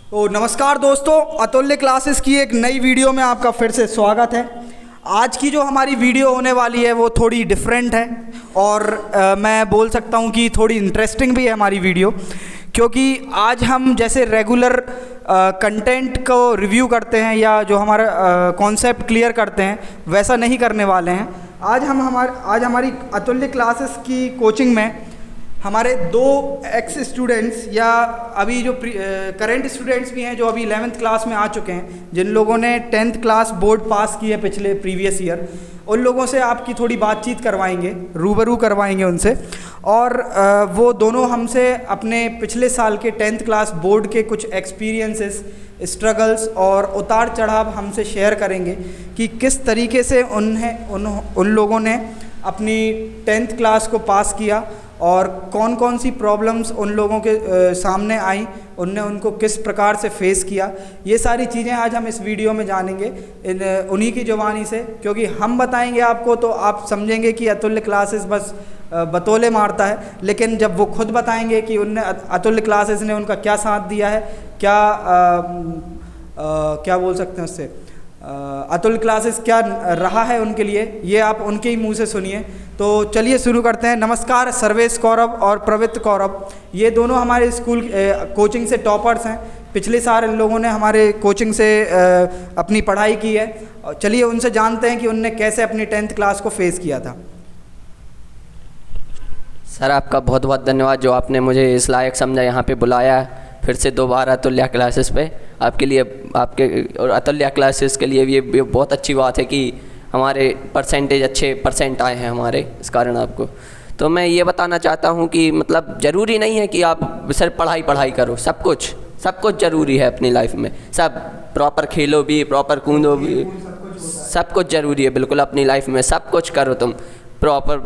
तो नमस्कार दोस्तों, अतुल्य क्लासेस की एक नई वीडियो में आपका फिर से स्वागत है। आज की जो हमारी वीडियो होने वाली है वो थोड़ी डिफरेंट है और मैं बोल सकता हूँ कि थोड़ी इंटरेस्टिंग भी है हमारी वीडियो, क्योंकि आज हम जैसे रेगुलर कंटेंट को रिव्यू करते हैं या जो हमारा कॉन्सेप्ट क्लियर करते हैं वैसा नहीं करने वाले हैं। आज हमारी अतुल्य क्लासेस की कोचिंग में हमारे दो एक्स स्टूडेंट्स या अभी जो करंट स्टूडेंट्स भी हैं जो अभी 11th क्लास में आ चुके हैं, जिन लोगों ने 10th क्लास बोर्ड पास की है पिछले प्रीवियस ईयर, उन लोगों से आपकी थोड़ी बातचीत करवाएंगे, रूबरू करवाएंगे उनसे। और वो दोनों हमसे अपने पिछले साल के 10th क्लास बोर्ड के कुछ एक्सपीरियंसेस, स्ट्रगल्स और उतार चढ़ाव हमसे शेयर करेंगे कि किस तरीके से उन लोगों ने अपनी 10th क्लास को पास किया और कौन कौन सी प्रॉब्लम्स उन लोगों के सामने आई, उनने उनको किस प्रकार से फेस किया। ये सारी चीज़ें आज हम इस वीडियो में जानेंगे उन्हीं की ज़ुबानी से, क्योंकि हम बताएंगे आपको तो आप समझेंगे कि अतुल्य क्लासेस बस बतौले मारता है, लेकिन जब वो खुद बताएंगे कि उनने अतुल्य क्लासेस ने उनका क्या साथ दिया है, क्या बोल सकते हैं उससे, अतुल्य क्लासेस क्या रहा है उनके लिए, ये आप उनके ही मुंह से सुनिए। तो चलिए शुरू करते हैं। नमस्कार, सर्वेश कौरव और प्रवृत्त कौरव, ये दोनों हमारे स्कूल कोचिंग से टॉपर्स हैं। पिछले साल इन लोगों ने हमारे कोचिंग से अपनी पढ़ाई की है। चलिए उनसे जानते हैं कि उनने कैसे अपनी 10th क्लास को फेस किया था। सर, आपका बहुत बहुत धन्यवाद जो आपने मुझे इस लायक समझा, यहाँ पे बुलाया फिर से दोबारा अतुल्य क्लासेस पे। आपके लिए, आपके और अतुल्य क्लासेस के लिए ये बहुत अच्छी बात है कि हमारे परसेंटेज अच्छे परसेंट आए हैं हमारे, इस कारण आपको। तो मैं ये बताना चाहता हूँ कि मतलब ज़रूरी नहीं है कि आप सिर्फ पढ़ाई करो, सब कुछ ज़रूरी है अपनी लाइफ में। सब प्रॉपर खेलो भी, प्रॉपर कूदो भी, सब कुछ ज़रूरी है बिल्कुल अपनी लाइफ में। सब कुछ करो तुम प्रॉपर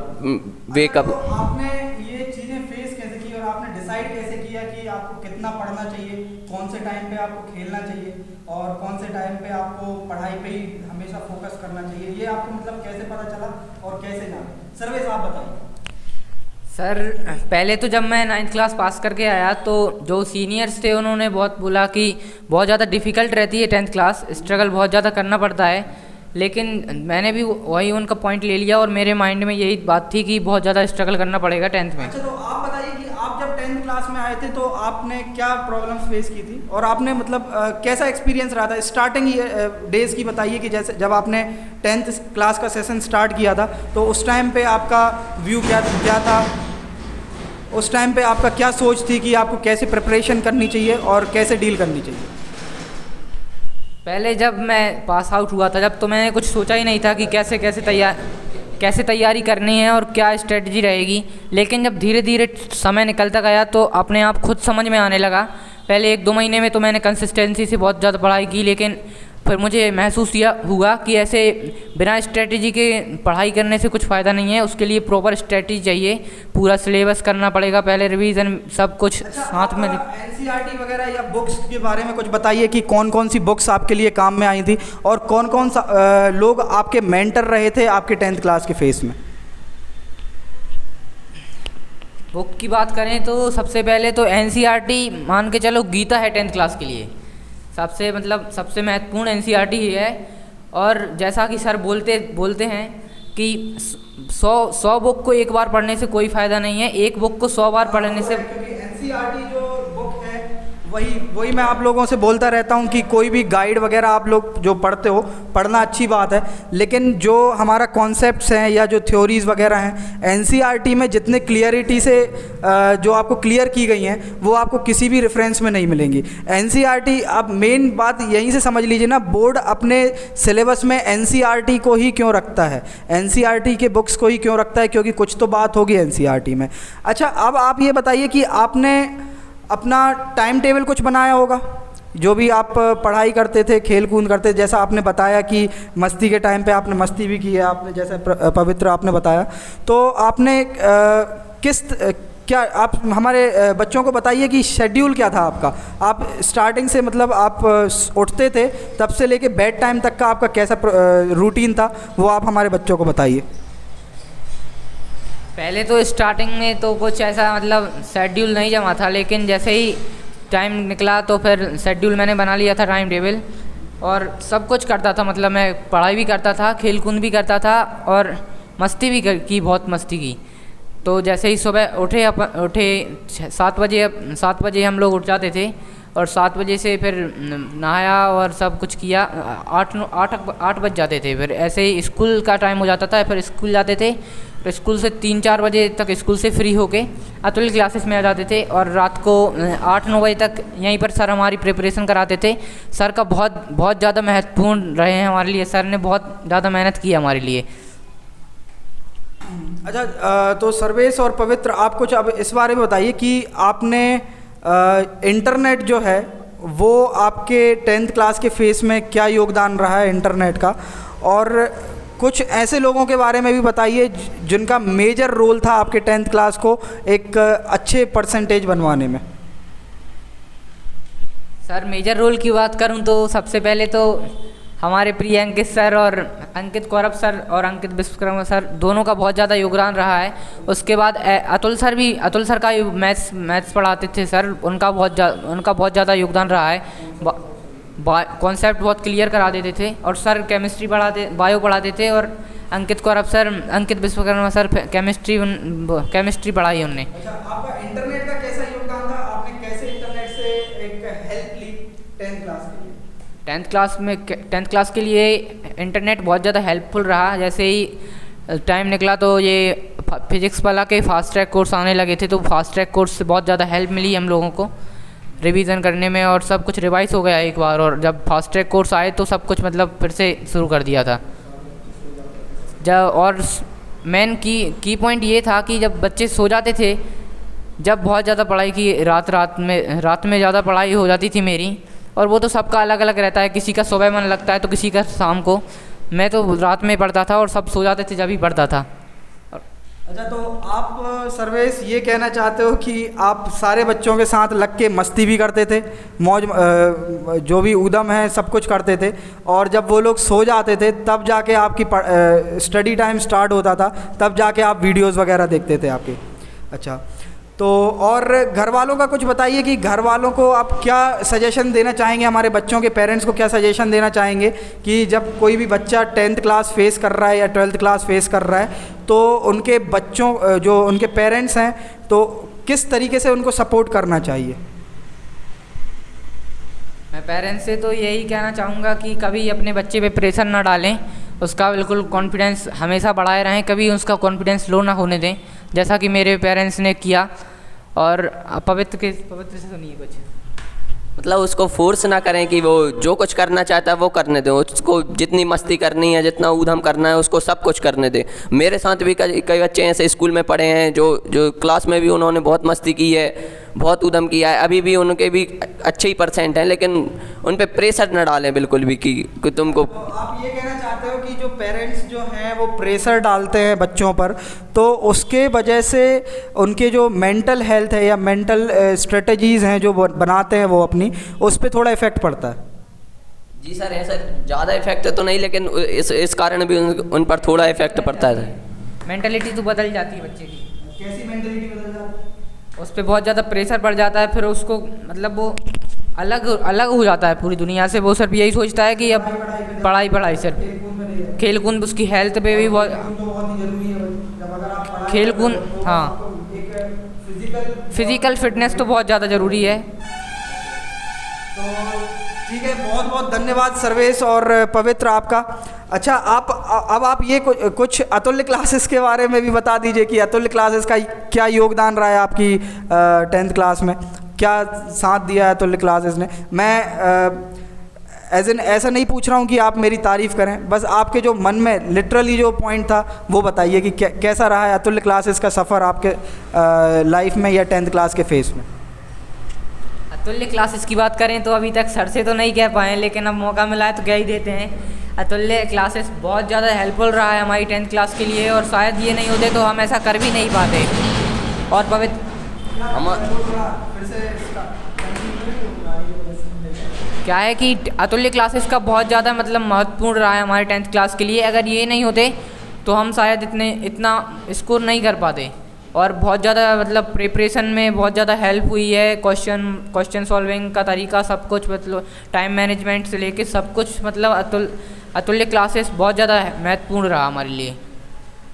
वेकअप। आपने ये चीज़ें फेस कैसे की और आपने डिसाइड कैसे किया कि आपको कितना पढ़ना चाहिए, कौन से टाइम पे आपको खेलना चाहिए और कौन से टाइम पे आपको पढ़ाई पे ही हमेशा फोकस करना चाहिए, ये आपको मतलब कैसे पता चला और कैसे जाना? सर्वेश, आप बताइए। सर, पहले तो जब मैं 9th क्लास पास करके आया तो जो सीनियर्स थे उन्होंने बहुत बोला कि बहुत ज़्यादा डिफ़िकल्ट रहती है 10th क्लास, स्ट्रगल बहुत ज़्यादा करना पड़ता है। लेकिन मैंने भी वही उनका पॉइंट ले लिया और मेरे माइंड में यही बात थी कि बहुत ज़्यादा स्ट्रगल करना पड़ेगा 10th में। अच्छा, तो आप बताइए कि आप जब 10th क्लास में आए थे तो आपने क्या प्रॉब्लम्स फेस की थी और आपने मतलब कैसा एक्सपीरियंस रहा था? स्टार्टिंग डेज़ की बताइए कि जैसे जब आपने 10th क्लास का सेशन स्टार्ट किया था तो उस टाइम पे आपका व्यू क्या था, उस टाइम पे आपका क्या सोच थी कि आपको कैसे प्रिपरेशन करनी चाहिए और कैसे डील करनी चाहिए? पहले जब मैं पास आउट हुआ था, जब तो मैंने कुछ सोचा ही नहीं था कि कैसे तैयारी करनी है और क्या स्ट्रेटजी रहेगी। लेकिन जब धीरे धीरे समय निकलता गया तो अपने आप खुद समझ में आने लगा। पहले 1-2 महीने में तो मैंने कंसिस्टेंसी से बहुत ज़्यादा पढ़ाई की, लेकिन फिर मुझे महसूस हुआ कि ऐसे बिना स्ट्रेटजी के पढ़ाई करने से कुछ फ़ायदा नहीं है। उसके लिए प्रॉपर स्ट्रेटजी चाहिए, पूरा सिलेबस करना पड़ेगा, पहले रिवीजन सब कुछ साथ में। NCERT वगैरह या बुक्स के बारे में कुछ बताइए कि कौन कौन सी बुक्स आपके लिए काम में आई थी और कौन कौन सा लोग आपके मेंटर रहे थे आपके 10th क्लास के फेस में? बुक की बात करें तो सबसे पहले तो NCERT मान के चलो गीता है 10th क्लास के लिए, सबसे महत्वपूर्ण NCERT ही है। और जैसा कि सर बोलते हैं कि 100 बुक को एक बार पढ़ने से कोई फ़ायदा नहीं है, एक बुक को 100 बार पढ़ने से। NCERT जो बुक है वही मैं आप लोगों से बोलता रहता हूँ कि कोई भी गाइड वगैरह आप लोग जो पढ़ते हो, पढ़ना अच्छी बात है, लेकिन जो हमारा कॉन्सेप्ट्स हैं या जो थ्योरीज़ वगैरह हैं NCERT में जितने क्लियरिटी से जो आपको क्लियर की गई हैं वो आपको किसी भी रेफरेंस में नहीं मिलेंगी। NCERT, आप मेन बात यहीं से समझ लीजिए ना, बोर्ड अपने सिलेबस में NCERT को ही क्यों रखता है, NCERT के बुक्स को ही क्यों रखता है, क्योंकि कुछ तो बात होगी NCERT में। अच्छा, अब आप ये बताइए कि आपने अपना टाइम टेबल कुछ बनाया होगा, जो भी आप पढ़ाई करते थे, खेल कूद करते, जैसा आपने बताया कि मस्ती के टाइम पे आपने मस्ती भी की है, आपने जैसे पवित्र आपने बताया, तो आपने क्या आप हमारे बच्चों को बताइए कि शेड्यूल क्या था आपका? आप स्टार्टिंग से मतलब आप उठते थे तब से लेके बेड टाइम तक का आपका कैसा रूटीन था, वो आप हमारे बच्चों को बताइए। पहले तो स्टार्टिंग में तो कुछ ऐसा मतलब शेड्यूल नहीं जमा था, लेकिन जैसे ही टाइम निकला तो फिर शेड्यूल मैंने बना लिया था, टाइम टेबल, और सब कुछ करता था। मतलब मैं पढ़ाई भी करता था, खेल कूद भी करता था और मस्ती भी की, बहुत मस्ती की। तो जैसे ही सुबह उठे 7 बजे हम लोग उठ जाते थे और 7 बजे से फिर नहाया और सब कुछ किया। 8 बज जाते थे। फिर ऐसे ही स्कूल का टाइम हो जाता था, फिर स्कूल जाते थे। फिर स्कूल से 3-4 बजे तक स्कूल से फ्री होके अतुल्य क्लासेस में आ जाते थे और रात को 8-9 बजे तक यहीं पर सर हमारी प्रिपरेशन कराते थे। सर का बहुत ज़्यादा महत्वपूर्ण रहे हैं हमारे लिए। सर ने बहुत ज़्यादा मेहनत की हमारे लिए। अच्छा, तो सर्वेश और पवित्र, आप कुछ अब इस बारे में बताइए कि आपने इंटरनेट जो है वो आपके 10th क्लास के फेस में क्या योगदान रहा है इंटरनेट का, और कुछ ऐसे लोगों के बारे में भी बताइए जिनका मेजर रोल था आपके 10th क्लास को एक अच्छे परसेंटेज बनवाने में। सर, मेजर रोल की बात करूं तो सबसे पहले तो हमारे प्रिय अंकित सर और अंकित कौरव सर और अंकित विश्वकर्मा सर दोनों का बहुत ज़्यादा योगदान रहा है। उसके बाद अतुल सर का मैथ्स पढ़ाते थे सर, उनका बहुत ज़्यादा योगदान रहा है। कॉन्सेप्ट बहुत क्लियर करा देते थे। और सर बायो पढ़ाते थे और अंकित विश्वकर्मा सर केमिस्ट्री पढ़ाई उनने। अच्छा, आपका इंटरनेट का कैसा योगदान था? आपने कैसे इंटरनेट से एक हेल्प ली 10th क्लास के लिए? 10th क्लास के लिए इंटरनेट बहुत ज़्यादा हेल्पफुल रहा। जैसे ही टाइम निकला तो ये फिजिक्स वाला के फास्ट ट्रैक कोर्स आने लगे थे, तो फास्ट ट्रैक कोर्स से बहुत ज़्यादा हेल्प मिली हम लोगों को रिवीजन करने में, और सब कुछ रिवाइज हो गया एक बार। और जब फास्ट ट्रैक कोर्स आए तो सब कुछ मतलब फिर से शुरू कर दिया था। और मेन की पॉइंट ये था कि जब बच्चे सो जाते थे, जब बहुत ज़्यादा पढ़ाई की रात में ज़्यादा पढ़ाई हो जाती थी मेरी, और वो तो सबका अलग अलग रहता है, किसी का सुबह मन लगता है तो किसी का शाम को। मैं तो रात में पढ़ता था और सब सो जाते थे जब ही पढ़ता था। अच्छा, तो आप सर्वेश ये कहना चाहते हो कि आप सारे बच्चों के साथ लग के मस्ती भी करते थे, मौज जो भी उद्यम है सब कुछ करते थे, और जब वो लोग सो जाते थे तब जाके आपकी स्टडी टाइम स्टार्ट होता था, तब जाके आप वीडियोस वगैरह देखते थे आपके। अच्छा, तो और घर वालों का कुछ बताइए कि घर वालों को आप क्या सजेशन देना चाहेंगे, हमारे बच्चों के पेरेंट्स को क्या सजेशन देना चाहेंगे कि जब कोई भी बच्चा 10th क्लास फेस कर रहा है या 12th क्लास फेस कर रहा है तो उनके बच्चों जो उनके पेरेंट्स हैं तो किस तरीके से उनको सपोर्ट करना चाहिए? मैं पेरेंट्स से तो यही कहना चाहूँगा कि कभी अपने बच्चे पे प्रेशर ना डालें, उसका बिल्कुल कॉन्फिडेंस हमेशा बढ़ाए रहें, कभी उसका कॉन्फिडेंस लो ना होने दें, जैसा कि मेरे पेरेंट्स ने किया। और पवित्र से सुनिए कुछ। मतलब उसको फोर्स ना करें कि वो जो कुछ करना चाहता है वो करने दें, उसको जितनी मस्ती करनी है, जितना ऊधम करना है, उसको सब कुछ करने दें। मेरे साथ भी कई बच्चे ऐसे स्कूल में पढ़े हैं जो क्लास में भी उन्होंने बहुत मस्ती की है, बहुत ऊधम किया है, अभी भी उनके भी अच्छे ही परसेंट हैं, लेकिन उन पे प्रेशर न डालें बिल्कुल भी कि तुमको। आप ये कहना चाहते हो कि जो पेरेंट्स जो हैं वो प्रेशर डालते हैं बच्चों पर, तो उसके वजह से उनके जो मेंटल हेल्थ है या मेंटल स्ट्रेटजीज़ हैं जो बनाते हैं वो अपनी, उस पर थोड़ा इफ़ेक्ट पड़ता है? जी सर, ऐसा ज़्यादा इफेक्ट तो नहीं, लेकिन इस कारण भी उन पर थोड़ा इफेक्ट पड़ता है। मेंटलिटी तो बदल जाती है बच्चे की। कैसी मेंटलिटी बदल जाती है? उस पर बहुत ज़्यादा प्रेशर पड़ जाता है, फिर उसको मतलब वो अलग हो जाता है पूरी दुनिया से। वो सिर्फ यही सोचता है कि अब पढ़ाई सिर्फ खेल कूद, उसकी हेल्थ पे भी बहुत खेल कूद, हाँ, फिज़िकल फिटनेस तो बहुत ज़्यादा ज़रूरी है। तो ठीक है, बहुत बहुत धन्यवाद सर्वेश और पवित्र आपका। अच्छा, अब आप ये कुछ अतुल्य क्लासेस के बारे में भी बता दीजिए कि अतुल्य क्लासेस का क्या योगदान रहा है आपकी 10th क्लास में, क्या साथ दिया है अतुल्य क्लासेस ने। मैं ऐसा नहीं पूछ रहा हूँ कि आप मेरी तारीफ़ करें, बस आपके जो मन में लिटरली जो पॉइंट था वो बताइए कि कैसा रहा है अतुल्य क्लासेस का सफ़र आपके लाइफ में या 10th क्लास के फेस में। अतुल्य क्लासेस की बात करें तो अभी तक सर से तो नहीं कह पाए, लेकिन अब मौका मिला है तो कह ही देते हैं। अतुल्य क्लासेस बहुत ज़्यादा हेल्पफुल रहा है हमारी 10th क्लास के लिए, और शायद ये नहीं होते तो हम ऐसा कर भी नहीं पाते। और पवित्र क्या है कि अतुल्य क्लासेस का बहुत ज़्यादा मतलब महत्वपूर्ण रहा है हमारे 10th क्लास के लिए। अगर ये नहीं होते तो हम शायद इतना स्कोर नहीं कर पाते। और बहुत ज़्यादा मतलब प्रिपरेशन में बहुत ज़्यादा हेल्प हुई है। क्वेश्चन सॉल्विंग का तरीका सब कुछ, मतलब टाइम मैनेजमेंट से लेके सब कुछ, मतलब अतुल्य क्लासेस बहुत ज़्यादा महत्वपूर्ण रहा हमारे लिए।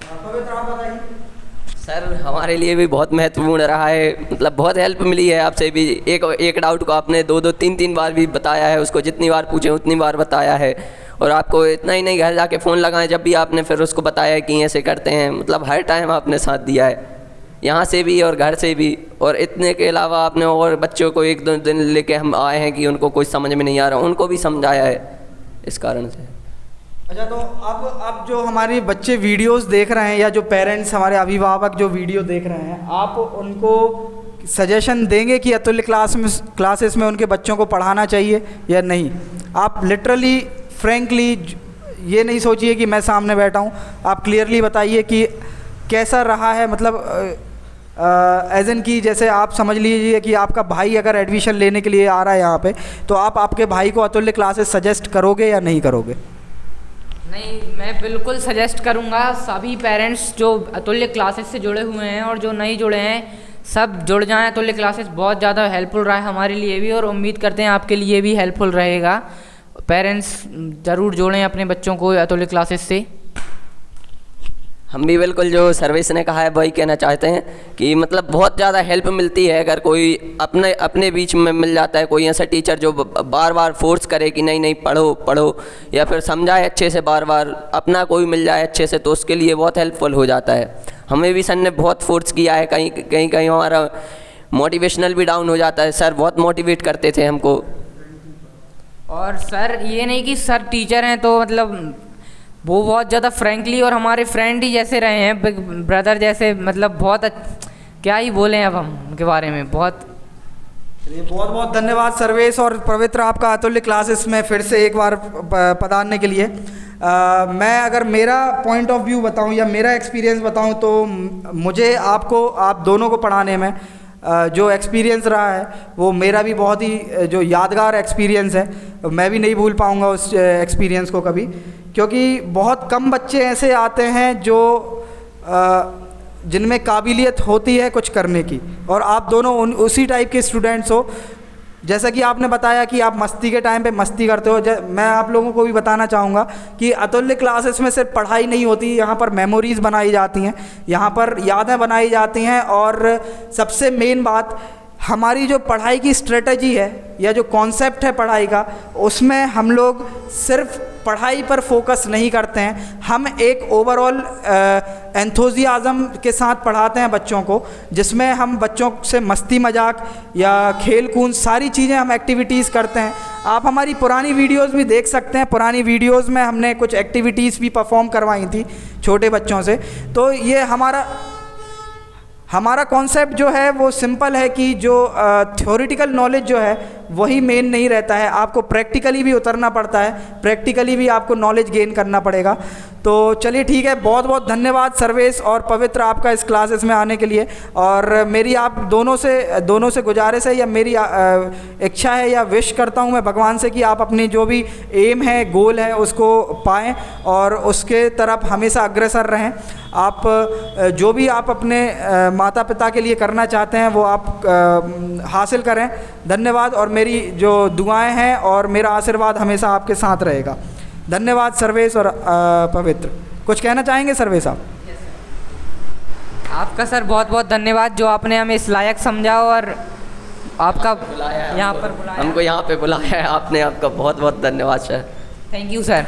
पवित्र आप बताइए। सर हमारे लिए भी बहुत महत्वपूर्ण रहा है, मतलब बहुत हेल्प मिली है आपसे भी। एक डाउट को आपने 2-3 बार भी बताया है, उसको जितनी बार पूछे उतनी बार बताया है। और आपको इतना ही नहीं, घर जाके फ़ोन लगाएं जब भी आपने फिर उसको बताया कि ऐसे करते हैं, मतलब हर टाइम आपने साथ दिया है, यहाँ से भी और घर से भी। और इतने के अलावा आपने और बच्चों को 1-2 दिन लेके हम आए हैं कि उनको कुछ समझ में नहीं आ रहा, उनको भी समझाया है इस कारण से। अच्छा, तो अब जो हमारे बच्चे वीडियोस देख रहे हैं या जो पेरेंट्स, हमारे अभिभावक जो वीडियो देख रहे हैं, आप उनको सजेशन देंगे कि अतुल्य क्लासेस में उनके बच्चों को पढ़ाना चाहिए या नहीं? आप लिटरली फ्रैंकली ये नहीं सोचिए कि मैं सामने बैठा हूँ, आप क्लियरली बताइए कि कैसा रहा है। मतलब एज एन की जैसे आप समझ लीजिए कि आपका भाई अगर एडमिशन लेने के लिए आ रहा है यहाँ पे, तो आप आपके भाई को अतुल्य क्लासेस सजेस्ट करोगे या नहीं करोगे? नहीं, मैं बिल्कुल सजेस्ट करूँगा। सभी पेरेंट्स जो अतुल्य क्लासेस से जुड़े हुए हैं और जो नहीं जुड़े हैं, सब जुड़ जाएं। अतुल्य क्लासेस बहुत ज़्यादा हेल्पफुल रहा है हमारे लिए भी, और उम्मीद करते हैं आपके लिए भी हेल्पफुल रहेगा। पेरेंट्स ज़रूर जोड़ें अपने बच्चों को अतुल्य क्लासेस से। हम भी बिल्कुल जो सर्विस ने कहा है वही कहना चाहते हैं कि मतलब बहुत ज़्यादा हेल्प मिलती है अगर कोई अपने बीच में मिल जाता है, कोई ऐसा टीचर जो बार बार फोर्स करे कि नहीं नहीं पढ़ो पढ़ो, या फिर समझाए अच्छे से, बार बार अपना कोई मिल जाए अच्छे से, तो उसके लिए बहुत हेल्पफुल हो जाता है। हमें भी सर ने बहुत फोर्स किया है, कहीं हमारा मोटिवेशनल भी डाउन हो जाता है। सर बहुत मोटिवेट करते थे हमको। और सर ये नहीं कि सर टीचर हैं तो मतलब वो बहुत ज़्यादा फ्रैंकली और हमारे फ्रेंड ही जैसे रहे हैं, बिग ब्रदर जैसे, मतलब बहुत क्या ही बोलें अब हम उनके बारे में। बहुत बहुत धन्यवाद सर्वेश और पवित्र, आपका अतुल्य क्लासेस में फिर से एक बार पधारने के लिए। मैं अगर मेरा पॉइंट ऑफ व्यू बताऊं या मेरा एक्सपीरियंस बताऊं, तो मुझे आप दोनों को पढ़ाने में जो एक्सपीरियंस रहा है वो मेरा भी बहुत ही जो यादगार एक्सपीरियंस है। मैं भी नहीं भूल पाऊँगा उस एक्सपीरियंस को कभी, क्योंकि बहुत कम बच्चे ऐसे आते हैं जो जिनमें काबिलियत होती है कुछ करने की, और आप दोनों उसी टाइप के स्टूडेंट्स हो। जैसा कि आपने बताया कि आप मस्ती के टाइम पे मस्ती करते हो, मैं आप लोगों को भी बताना चाहूँगा कि अतुल्य क्लासेस में सिर्फ पढ़ाई नहीं होती, यहाँ पर मेमोरीज़ बनाई जाती हैं, यहाँ पर यादें बनाई जाती हैं। और सबसे मेन बात, हमारी जो पढ़ाई की स्ट्रेटजी है या जो कॉन्सेप्ट है पढ़ाई का, उसमें हम लोग सिर्फ पढ़ाई पर फोकस नहीं करते हैं, हम एक ओवरऑल एंथुजियाज़म के साथ पढ़ाते हैं बच्चों को, जिसमें हम बच्चों से मस्ती मजाक या खेल कूद सारी चीज़ें हम एक्टिविटीज़ करते हैं। आप हमारी पुरानी वीडियोस भी देख सकते हैं, पुरानी वीडियोस में हमने कुछ एक्टिविटीज़ भी परफॉर्म करवाई थी छोटे बच्चों से। तो ये हमारा कॉन्सेप्ट जो है वो सिंपल है कि जो थ्योरेटिकल नॉलेज जो है वही मेन नहीं रहता है, आपको प्रैक्टिकली भी उतरना पड़ता है, प्रैक्टिकली भी आपको नॉलेज गेन करना पड़ेगा। तो चलिए ठीक है, बहुत बहुत धन्यवाद सर्वेश और पवित्र आपका इस क्लासेस में आने के लिए। और मेरी आप दोनों से गुजारिश है या मेरी इच्छा है या विश करता हूँ मैं भगवान से कि आप अपनी जो भी एम है, गोल है, उसको पाएँ और उसके तरफ हमेशा अग्रसर रहें। आप जो भी आप अपने माता पिता के लिए करना चाहते हैं वो आप हासिल करें। धन्यवाद, और मेरी जो दुआएं हैं और मेरा आशीर्वाद हमेशा आपके साथ रहेगा। धन्यवाद सर्वेश और पवित्र। कुछ कहना चाहेंगे सर्वेश आप? आपका सर बहुत बहुत धन्यवाद जो आपने हमें इस लायक समझा और आपका यहाँ पर बुलाया, हमको यहाँ पे बुलाया है आपने, आपका बहुत बहुत धन्यवाद सर। Thank you sir.